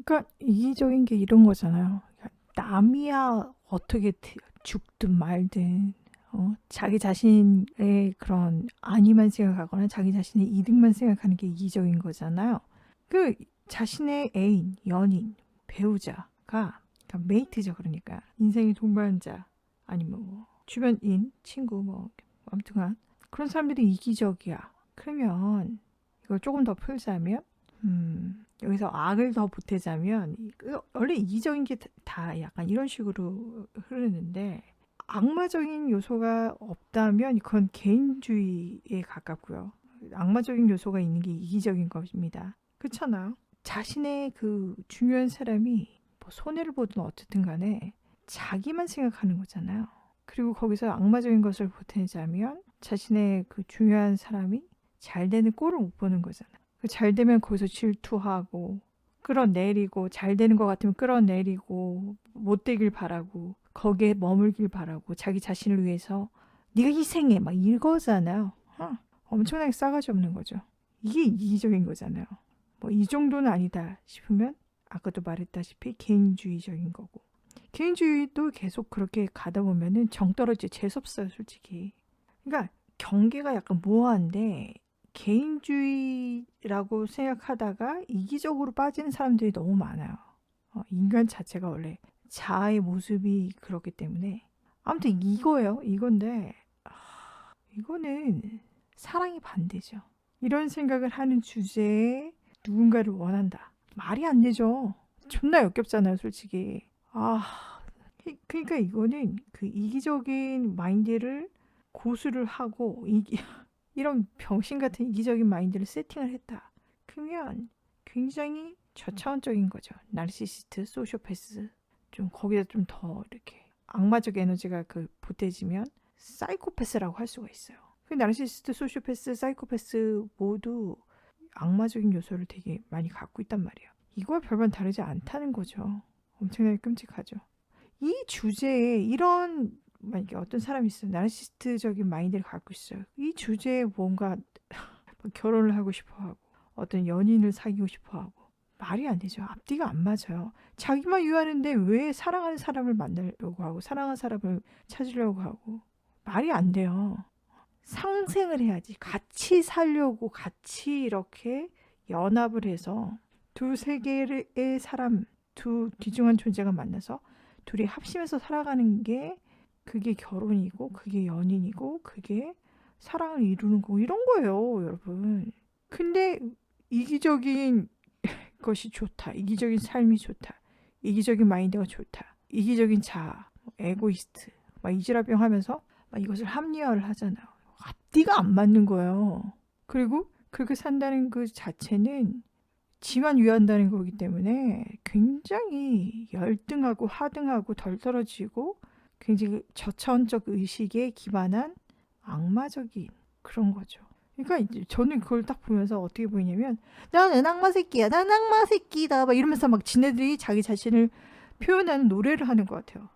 그러니까 이기적인 게 이런 거잖아요. 그러니까 남이야 어떻게 죽든 말든 자기 자신의 그런 안위만 생각하거나 자기 자신의 이득만 생각하는 게 이기적인 거잖아요. 그 자신의 애인, 연인, 배우자가 그러니까 메이트죠. 그러니까 인생의 동반자 아니면 뭐 주변인, 친구 뭐 아무튼간 그런 사람들이 이기적이야. 그러면 이걸 조금 더 풀자면 여기서 악을 더 보태자면 원래 이기적인 게 다 약간 이런 식으로 흐르는데 악마적인 요소가 없다면 그건 개인주의에 가깝고요. 악마적인 요소가 있는 게 이기적인 것입니다. 그렇잖아요. 자신의 그 중요한 사람이 뭐 손해를 보든 어쨌든 간에 자기만 생각하는 거잖아요. 그리고 거기서 악마적인 것을 보태자면 자신의 그 중요한 사람이 잘 되는 꼴을 못 보는 거잖아요. 잘 되면 거기서 질투하고 끌어내리고 잘 되는 것 같으면 끌어내리고 못 되길 바라고 거기에 머물길 바라고 자기 자신을 위해서 네가 희생해 막 이거잖아요. 엄청나게 싸가지 없는 거죠. 이게 이기적인 거잖아요. 뭐 이 정도는 아니다 싶으면 아까도 말했다시피 개인주의적인 거고 개인주의도 계속 그렇게 가다 보면은 정 떨어지 재수없어요 솔직히. 그러니까 경계가 약간 모호한데 개인주의라고 생각하다가 이기적으로 빠지는 사람들이 너무 많아요. 인간 자체가 원래 자아의 모습이 그렇기 때문에 아무튼 이거예요. 이건데 이거는 사랑이 반대죠. 이런 생각을 하는 주제에 누군가를 원한다. 말이 안 되죠. 존나 역겹잖아요, 솔직히. 그러니까 이거는 그 이기적인 마인드를 고수를 하고 이런 병신 같은 이기적인 마인드를 세팅을 했다. 그러면 굉장히 저차원적인 거죠. 나르시시스트, 소시오패스 좀 거기다 좀 더 이렇게 악마적 에너지가 그 보태지면 사이코패스라고 할 수가 있어요. 그 나르시시스트, 소시오패스, 사이코패스 모두 악마적인 요소를 되게 많이 갖고 있단 말이에요. 이거와 별반 다르지 않다는 거죠. 엄청나게 끔찍하죠. 이 주제에 이런 만약에 어떤 사람이 있어요. 나르시스트적인 마인드를 갖고 있어요. 이 주제에 뭔가 결혼을 하고 싶어하고 어떤 연인을 사귀고 싶어하고 말이 안 되죠. 앞뒤가 안 맞아요. 자기만 유하는데 왜 사랑하는 사람을 만나려고 하고 사랑하는 사람을 찾으려고 하고 말이 안 돼요. 상생을 해야지. 같이 살려고 같이 이렇게 연합을 해서 두 세계의 사람, 두 귀중한 존재가 만나서 둘이 합심해서 살아가는 게 그게 결혼이고 그게 연인이고 그게 사랑을 이루는 거고 이런 거예요, 여러분. 근데 이기적인 것이 좋다. 이기적인 삶이 좋다. 이기적인 마인드가 좋다. 이기적인 자아, 에고이스트, 막 이지라병 하면서 막 이것을 합리화를 하잖아요. 앞뒤가 안 맞는 거예요. 그리고 그렇게 산다는 그 자체는 지만 위한다는 거기 때문에 굉장히 열등하고 하등하고 덜 떨어지고 굉장히 저차원적 의식에 기반한 악마적인 그런 거죠. 그러니까 이제 저는 그걸 딱 보면서 어떻게 보이냐면 나는 악마 새끼야, 나는 악마 새끼다 막 이러면서 막 지네들이 자기 자신을 표현하는 노래를 하는 것 같아요.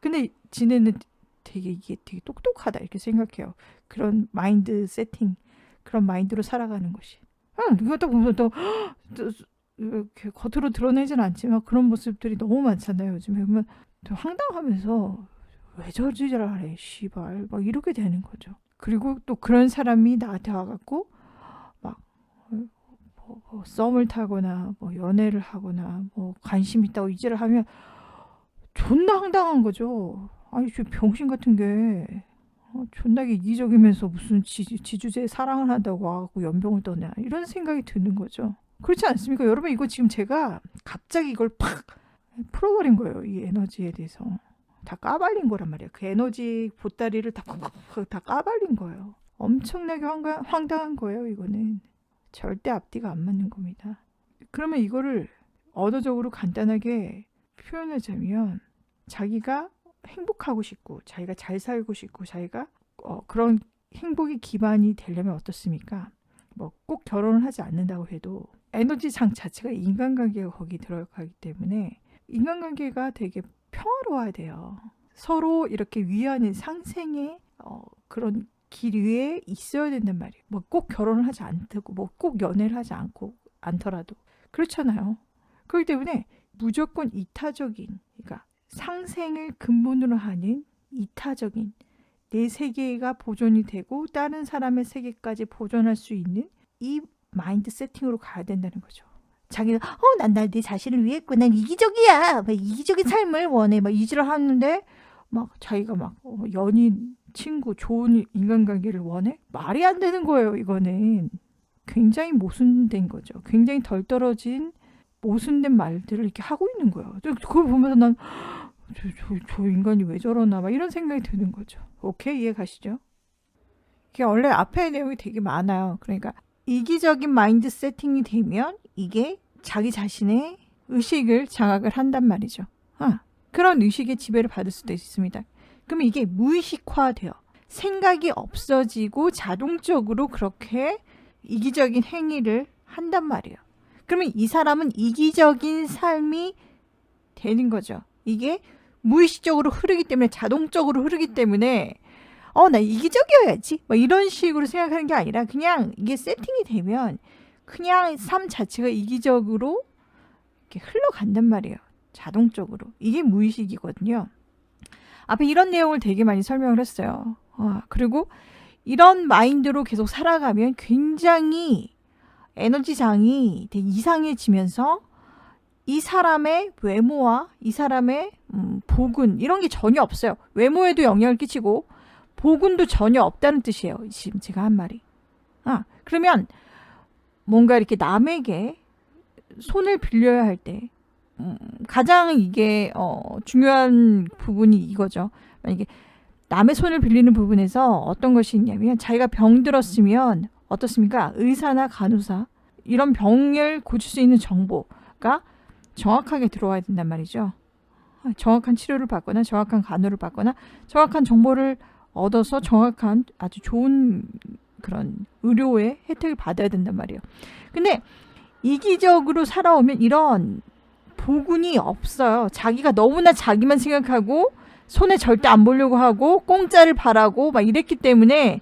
근데 지네는 되게 이게 되게 똑똑하다 이렇게 생각해요. 그런 마인드 세팅, 그런 마인드로 살아가는 것이. 이거 딱 보면서 또 이렇게 겉으로 드러내진 않지만 그런 모습들이 너무 많잖아요. 요즘에 그러면 또 황당하면서 왜 저지랄해 씨발 막 이렇게 되는 거죠. 그리고 또 그런 사람이 나한테 와갖고 막 썸을 타거나 뭐 연애를 하거나 뭐 관심 있다고 이지를 하면 존나 황당한 거죠. 아니 저 병신 같은 게 존나게 이기적이면서 무슨 지주제에 사랑을 한다고 와갖고 연병을 떠냐 이런 생각이 드는 거죠. 그렇지 않습니까? 여러분 이거 지금 제가 갑자기 이걸 팍 풀어버린 거예요. 이 에너지에 대해서. 다 까발린 거란 말이에요. 그 에너지 보따리를 다 까발린 거예요. 엄청나게 황당한 거예요. 이거는. 절대 앞뒤가 안 맞는 겁니다. 그러면 이거를 언어적으로 간단하게 표현하자면 자기가 행복하고 싶고 자기가 잘 살고 싶고 자기가 그런 행복이 기반이 되려면 어떻습니까? 뭐 꼭 결혼을 하지 않는다고 해도 에너지장 자체가 인간관계가 거기 들어가기 때문에 인간관계가 되게 평화로워야 돼요. 서로 이렇게 위하는 상생의 그런 길 위에 있어야 된단 말이에요. 뭐 꼭 결혼을 하지 않고 뭐 꼭 연애를 하지 않고 않더라도 그렇잖아요. 그렇기 때문에 무조건 이타적인, 그러니까 상생을 근본으로 하는 이타적인 내 세계가 보존이 되고 다른 사람의 세계까지 보존할 수 있는 이 마인드 세팅으로 가야 된다는 거죠. 자기는 난 내 자신을 위해 했고 난 이기적이야. 막 이기적인 삶을 원해. 막 이지를 하는데 막 자기가 막 연인, 친구, 좋은 인간관계를 원해? 말이 안 되는 거예요. 이거는 굉장히 모순된 거죠. 굉장히 덜 떨어진 모순된 말들을 이렇게 하고 있는 거예요. 그걸 보면서 난 저 인간이 왜 저러나 막 이런 생각이 드는 거죠. 오케이? 이해 가시죠? 이게 원래 앞에 내용이 되게 많아요. 그러니까 이기적인 마인드 세팅이 되면 이게 자기 자신의 의식을 장악을 한단 말이죠. 그런 의식의 지배를 받을 수도 있습니다. 그러면 이게 무의식화돼요. 생각이 없어지고 자동적으로 그렇게 이기적인 행위를 한단 말이에요. 그러면 이 사람은 이기적인 삶이 되는 거죠. 이게 무의식적으로 흐르기 때문에, 자동적으로 흐르기 때문에 나 이기적이어야지 뭐 이런 식으로 생각하는 게 아니라 그냥 이게 세팅이 되면 그냥 삶 자체가 이기적으로 이렇게 흘러간단 말이에요. 자동적으로. 이게 무의식이거든요. 앞에 이런 내용을 되게 많이 설명을 했어요. 그리고 이런 마인드로 계속 살아가면 굉장히 에너지장이 되게 이상해지면서 이 사람의 외모와 이 사람의 복은 이런 게 전혀 없어요. 외모에도 영향을 끼치고 복은도 전혀 없다는 뜻이에요. 지금 제가 한 말이. 그러면 뭔가 이렇게 남에게 손을 빌려야 할 때 가장 이게 중요한 부분이 이거죠. 만약에 남의 손을 빌리는 부분에서 어떤 것이 있냐면 자기가 병들었으면 어떻습니까? 의사나 간호사 이런 병을 고칠 수 있는 정보가 정확하게 들어와야 된단 말이죠. 정확한 치료를 받거나 정확한 간호를 받거나 정확한 정보를 얻어서 정확한 아주 좋은 그런 의료의 혜택을 받아야 된단 말이에요. 근데 이기적으로 살아오면 이런 복운이 없어요. 자기가 너무나 자기만 생각하고 손에 절대 안 보려고 하고 공짜를 바라고 막 이랬기 때문에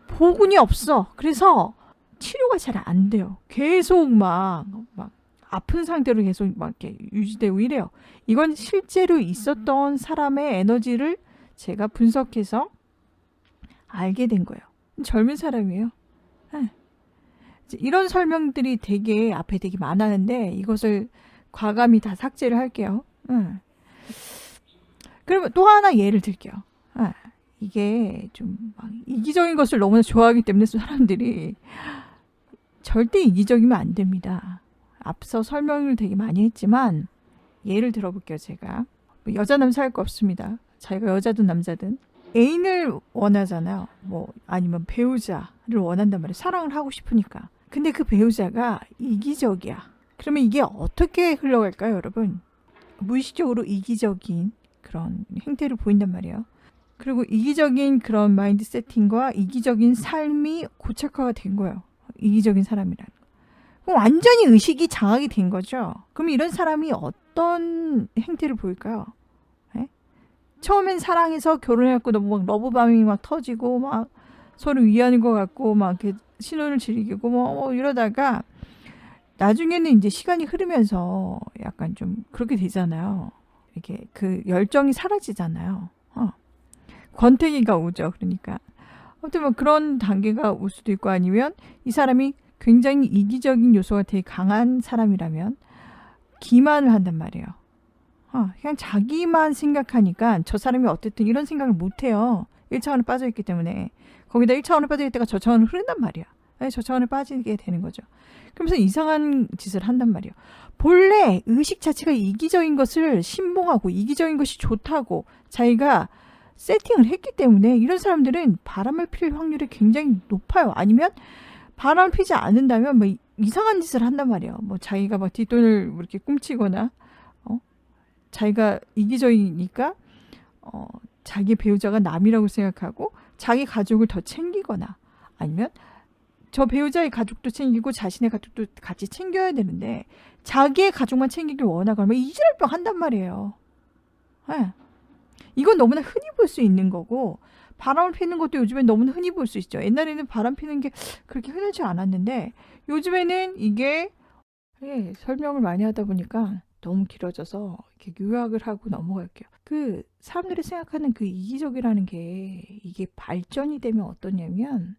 복운이 없어. 그래서 치료가 잘 안 돼요. 계속 막 아픈 상태로 계속 막 이렇게 유지되고 이래요. 이건 실제로 있었던 사람의 에너지를 제가 분석해서 알게 된 거예요. 젊은 사람이에요. 이런 설명들이 되게 앞에 되게 많았는데 이것을 과감히 다 삭제를 할게요. 그러면 또 하나 예를 들게요. 이게 좀 막 이기적인 것을 너무나 좋아하기 때문에 사람들이 절대 이기적이면 안 됩니다. 앞서 설명을 되게 많이 했지만 예를 들어볼게요. 제가 여자 남자 할 거 없습니다. 자기가 여자든 남자든 애인을 원하잖아요. 뭐 아니면 배우자를 원한단 말이에요. 사랑을 하고 싶으니까. 근데 그 배우자가 이기적이야. 그러면 이게 어떻게 흘러갈까요, 여러분? 무의식적으로 이기적인 그런 행태를 보인단 말이에요. 그리고 이기적인 그런 마인드 세팅과 이기적인 삶이 고착화가 된 거예요. 이기적인 사람이란. 그럼 완전히 의식이 장악이 된 거죠. 그럼 이런 사람이 어떤 행태를 보일까요? 네? 처음엔 사랑해서 결혼해갖고 너무 막 러브밤이 막 터지고 막 서로 위하는 것 같고 막 이렇게 신혼을 즐기고 뭐 이러다가 나중에는 이제 시간이 흐르면서 약간 좀 그렇게 되잖아요. 이렇게 그 열정이 사라지잖아요. 권태기가 오죠. 그러니까 아무튼 뭐 그런 단계가 올 수도 있고 아니면 이 사람이 굉장히 이기적인 요소가 되게 강한 사람이라면 기만을 한단 말이에요. 그냥 자기만 생각하니까 저 사람이 어쨌든 이런 생각을 못해요. 1차원에 빠져있기 때문에. 거기다 1차원에 빠져있을 때가 저 차원을 흐른단 말이야. 저 차원에 빠지게 되는 거죠. 그러면서 이상한 짓을 한단 말이에요. 본래 의식 자체가 이기적인 것을 신봉하고 이기적인 것이 좋다고 자기가 세팅을 했기 때문에 이런 사람들은 바람을 필 확률이 굉장히 높아요. 아니면 바람을 피지 않는다면 뭐 이상한 짓을 한단 말이에요. 뭐 자기가 막 뒷돈을 이렇게 훔치거나 자기가 이기적이니까 자기 배우자가 남이라고 생각하고 자기 가족을 더 챙기거나 아니면 저 배우자의 가족도 챙기고 자신의 가족도 같이 챙겨야 되는데 자기의 가족만 챙기길 원하고 하면 이지랄병 한단 말이에요. 이건 너무나 흔히 볼 수 있는 거고 바람을 피는 것도 요즘엔 너무나 흔히 볼 수 있죠. 옛날에는 바람 피는 게 그렇게 흔하지 않았는데 요즘에는 이게 예, 설명을 많이 하다 보니까 너무 길어져서 이렇게 요약을 하고 넘어갈게요. 그 사람들이 생각하는 그 이기적이라는 게 이게 발전이 되면 어떠냐면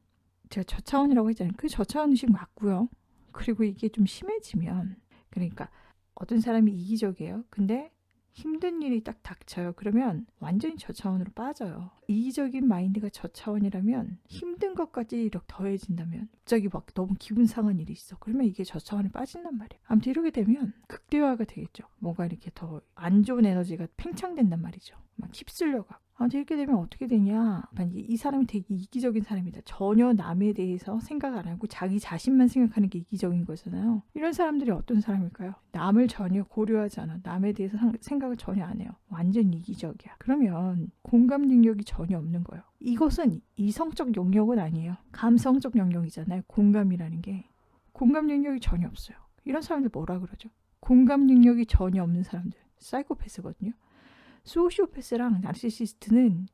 제가 저차원이라고 했잖아요. 그 저차원 의식 맞고요. 그리고 이게 좀 심해지면 그러니까 어떤 사람이 이기적이에요. 근데 힘든 일이 딱 닥쳐요. 그러면 완전히 저차원으로 빠져요. 이기적인 마인드가 저차원이라면 힘든 것까지 이렇게 더해진다면 갑자기 막 너무 기분 상한 일이 있어. 그러면 이게 저차원에 빠진단 말이에요. 아무튼 이렇게 되면 극대화가 되겠죠. 뭔가 이렇게 더 안 좋은 에너지가 팽창된단 말이죠. 막 휩쓸려가. 아무튼 이렇게 되면 어떻게 되냐. 이 사람이 되게 이기적인 사람이다. 전혀 남에 대해서 생각 안 하고 자기 자신만 생각하는 게 이기적인 거잖아요. 이런 사람들이 어떤 사람일까요? 남을 전혀 고려하지 않아. 남에 대해서 생각을 전혀 안 해요. 완전 이기적이야. 그러면 공감 능력이 전혀 없는 거예요. 이것은 이성적 영역은 아니에요. 감성적 영역이잖아요. 공감이라는 게. 공감 능력이 전혀 없어요. 이런 사람들 뭐라 그러죠? 공감 능력이 전혀 없는 사람들. 사이코패스거든요. 소시오패스랑 나르시시스트는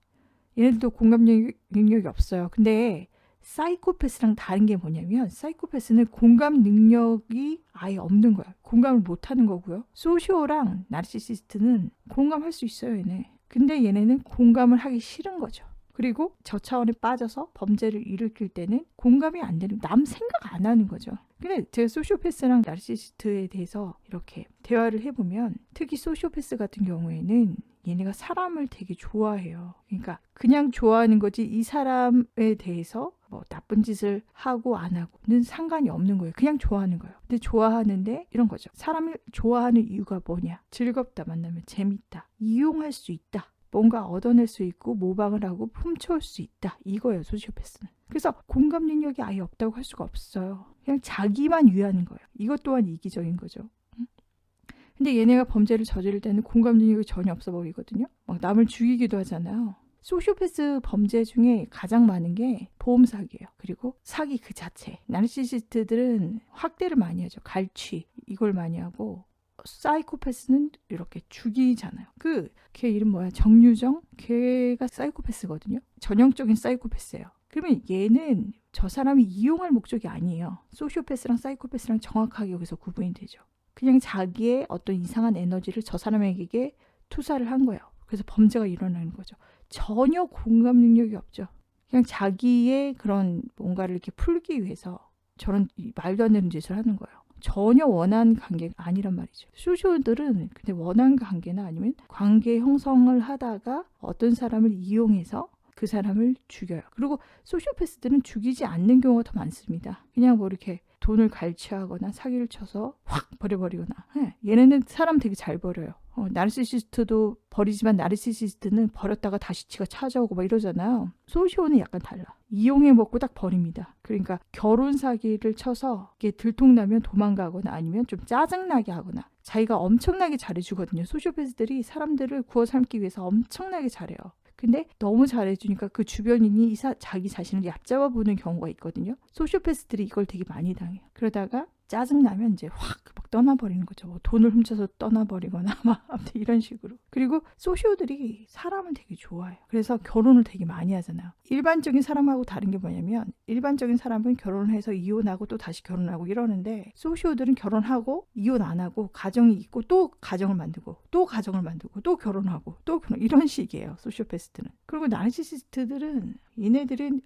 얘네들도 공감 능력이 없어요. 근데 사이코패스랑 다른 게 뭐냐면 사이코패스는 공감 능력이 아예 없는 거야. 공감을 못하는 거고요. 소시오랑 나르시시스트는 공감할 수 있어요. 얘네. 근데 얘네는 공감을 하기 싫은 거죠. 그리고 저차원에 빠져서 범죄를 일으킬 때는 공감이 안 되는, 남 생각 안 하는 거죠. 근데 제가 소시오패스랑 나르시시스트에 대해서 이렇게 대화를 해보면 특히 소시오패스 같은 경우에는 얘네가 사람을 되게 좋아해요. 그러니까 그냥 좋아하는 거지 이 사람에 대해서 뭐 나쁜 짓을 하고 안 하고는 상관이 없는 거예요. 그냥 좋아하는 거예요. 근데 좋아하는데 이런 거죠. 사람을 좋아하는 이유가 뭐냐? 즐겁다, 만나면 재밌다, 이용할 수 있다, 뭔가 얻어낼 수 있고 모방을 하고 훔쳐올 수 있다. 이거예요, 소시오패스는. 그래서 공감 능력이 아예 없다고 할 수가 없어요. 그냥 자기만 위하는 거예요. 이것 또한 이기적인 거죠. 근데 얘네가 범죄를 저지를 때는 공감 능력이 전혀 없어 보이거든요. 막 남을 죽이기도 하잖아요. 소시오패스 범죄 중에 가장 많은 게 보험 사기예요. 그리고 사기 그 자체. 나르시시스트들은 확대를 많이 하죠. 갈취 이걸 많이 하고 사이코패스는 이렇게 죽이잖아요. 걔 이름 뭐야? 정유정? 걔가 사이코패스거든요. 전형적인 사이코패스예요. 그러면 얘는 저 사람이 이용할 목적이 아니에요. 소시오패스랑 사이코패스랑 정확하게 여기서 구분이 되죠. 그냥 자기의 어떤 이상한 에너지를 저 사람에게 투사를 한 거예요. 그래서 범죄가 일어나는 거죠. 전혀 공감 능력이 없죠. 그냥 자기의 그런 뭔가를 이렇게 풀기 위해서 저런 말도 안 되는 짓을 하는 거예요. 전혀 원한 관계가 아니란 말이죠. 소시오들은 근데 원한 관계나 아니면 관계 형성을 하다가 어떤 사람을 이용해서 그 사람을 죽여요. 그리고 소시오패스들은 죽이지 않는 경우가 더 많습니다. 그냥 뭐 이렇게 돈을 갈취하거나 사기를 쳐서 확 버려버리거나. 얘네는 사람 되게 잘 버려요. 나르시시스트도 버리지만 나르시시스트는 버렸다가 다시 지가 찾아오고 막 이러잖아요. 소시오는 약간 달라. 이용해 먹고 딱 버립니다. 그러니까 결혼 사기를 쳐서 이게 들통나면 도망가거나 아니면 좀 짜증나게 하거나 자기가 엄청나게 잘해주거든요. 소시오패스들이 사람들을 구워 삶기 위해서 엄청나게 잘해요. 근데 너무 잘해주니까 그 주변인이 자기 자신을 얕잡아 보는 경우가 있거든요. 소시오패스들이 이걸 되게 많이 당해요. 그러다가 짜증나면 이제 확 막 떠나버리는 거죠. 뭐 돈을 훔쳐서 떠나버리거나 막 아무튼 이런 식으로. 그리고 소시오들이 사람을 되게 좋아해요. 그래서 결혼을 되게 많이 하잖아요. 일반적인 사람하고 다른 게 뭐냐면 일반적인 사람은 결혼을 해서 이혼하고 또 다시 결혼하고 이러는데 소시오들은 결혼하고 이혼 안 하고 가정이 있고 또 가정을 만들고 또 가정을 만들고 또 결혼하고 또 결혼 이런 식이에요. 소시오패스트는. 그리고 나르시시스트들은 얘네들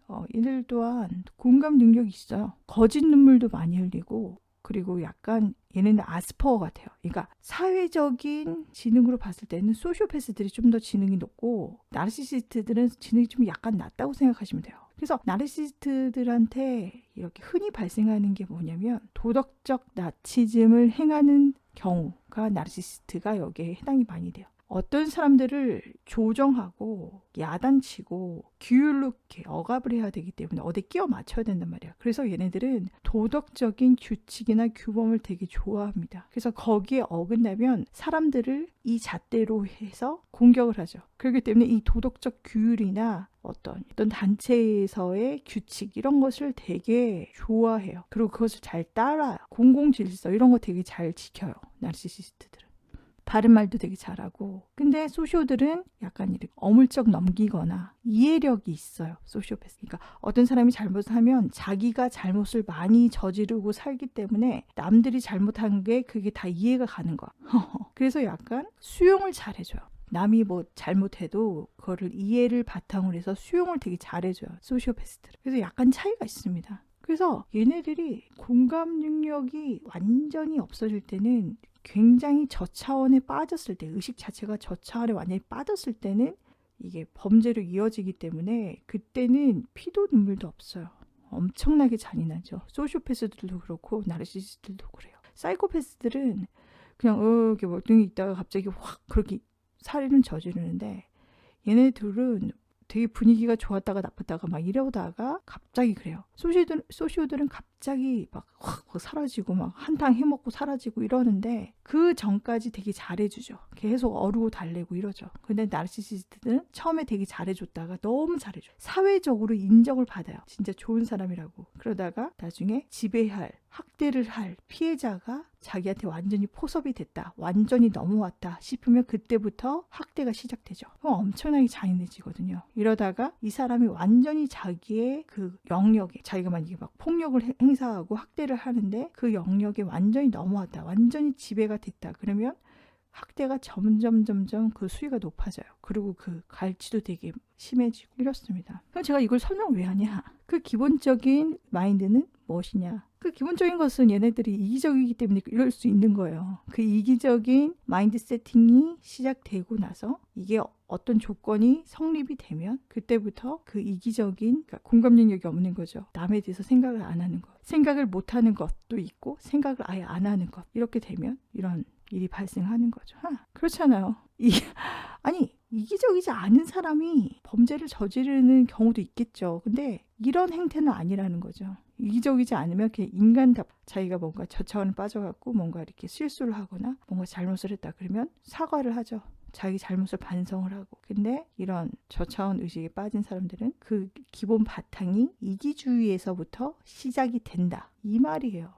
또한 공감 능력이 있어요. 거짓 눈물도 많이 흘리고 그리고 약간 얘네는 아스퍼거 같아요. 그러니까 사회적인 지능으로 봤을 때는 소시오패스들이 좀 더 지능이 높고 나르시시스트들은 지능이 좀 약간 낮다고 생각하시면 돼요. 그래서 나르시시스트들한테 이렇게 흔히 발생하는 게 뭐냐면 도덕적 나치즘을 행하는 경우가 나르시시스트가 여기에 해당이 많이 돼요. 어떤 사람들을 조정하고 야단치고 규율로 이렇게 억압을 해야 되기 때문에 어디 끼워 맞춰야 된단 말이야. 그래서 얘네들은 도덕적인 규칙이나 규범을 되게 좋아합니다. 그래서 거기에 어긋나면 사람들을 이 잣대로 해서 공격을 하죠. 그렇기 때문에 이 도덕적 규율이나 어떤 단체에서의 규칙 이런 것을 되게 좋아해요. 그리고 그것을 잘 따라요. 공공질서 이런 거 되게 잘 지켜요. 나르시시스트들은. 바른 말도 되게 잘하고. 근데 소시오들은 약간 이렇게 어물쩍 넘기거나 이해력이 있어요. 소시오패스. 그러니까 어떤 사람이 잘못하면 자기가 잘못을 많이 저지르고 살기 때문에 남들이 잘못한 게 그게 다 이해가 가는 거야. 그래서 약간 수용을 잘해줘요. 남이 뭐 잘못해도 그거를 이해를 바탕으로 해서 수용을 되게 잘해줘요. 소시오패스들은. 그래서 약간 차이가 있습니다. 그래서 얘네들이 공감 능력이 완전히 없어질 때는, 굉장히 저차원에 빠졌을 때, 의식 자체가 저차원에 완전히 빠졌을 때는 이게 범죄로 이어지기 때문에 그때는 피도 눈물도 없어요. 엄청나게 잔인하죠. 소시오패스들도 그렇고 나르시시스트들도 그래요. 사이코패스들은 그냥 이렇게 멀뚱히 있다가 갑자기 확 그렇게 살인을 저지르는데, 얘네 둘은 되게 분위기가 좋았다가 나빴다가 막 이러다가 갑자기 그래요. 소시오들은 갑자기 막 확 사라지고 막 한탕 해먹고 사라지고 이러는데 그 전까지 되게 잘해주죠. 계속 어루고 달래고 이러죠. 근데 나르시시스트는 처음에 되게 잘해줬다가 너무 잘해줘. 사회적으로 인정을 받아요. 진짜 좋은 사람이라고. 그러다가 나중에 지배할, 학대를 할 피해자가 자기한테 완전히 포섭이 됐다, 완전히 넘어왔다 싶으면 그때부터 학대가 시작되죠. 그럼 엄청나게 잔인해지거든요. 이러다가 이 사람이 완전히 자기의 그 영역에, 자기가 만약에 막 폭력을 행사하고 학대를 하는데 그 영역에 완전히 넘어왔다, 완전히 지배가 됐다, 그러면 학대가 점점 그 수위가 높아져요. 그리고 그 갈취도 되게 심해지고 이렇습니다. 그럼 제가 이걸 설명 왜 하냐? 그 기본적인 마인드는 무엇이냐? 그 기본적인 것은 얘네들이 이기적이기 때문에 이럴 수 있는 거예요. 그 이기적인 마인드 세팅이 시작되고 나서 이게 어떤 조건이 성립이 되면 그때부터 그 이기적인, 그러니까 공감 능력이 없는 거죠. 남에 대해서 생각을 안 하는 것, 생각을 못 하는 것도 있고 생각을 아예 안 하는 것, 이렇게 되면 이런 일이 발생하는 거죠. 그렇잖아요. 아니, 이기적이지 않은 사람이 범죄를 저지르는 경우도 있겠죠. 근데 이런 행태는 아니라는 거죠. 이기적이지 않으면 그냥 인간답, 자기가 뭔가 저차원에 빠져갖고 뭔가 이렇게 실수를 하거나 뭔가 잘못을 했다 그러면 사과를 하죠. 자기 잘못을 반성을 하고. 근데 이런 저차원 의식에 빠진 사람들은 그 기본 바탕이 이기주의에서부터 시작이 된다, 이 말이에요.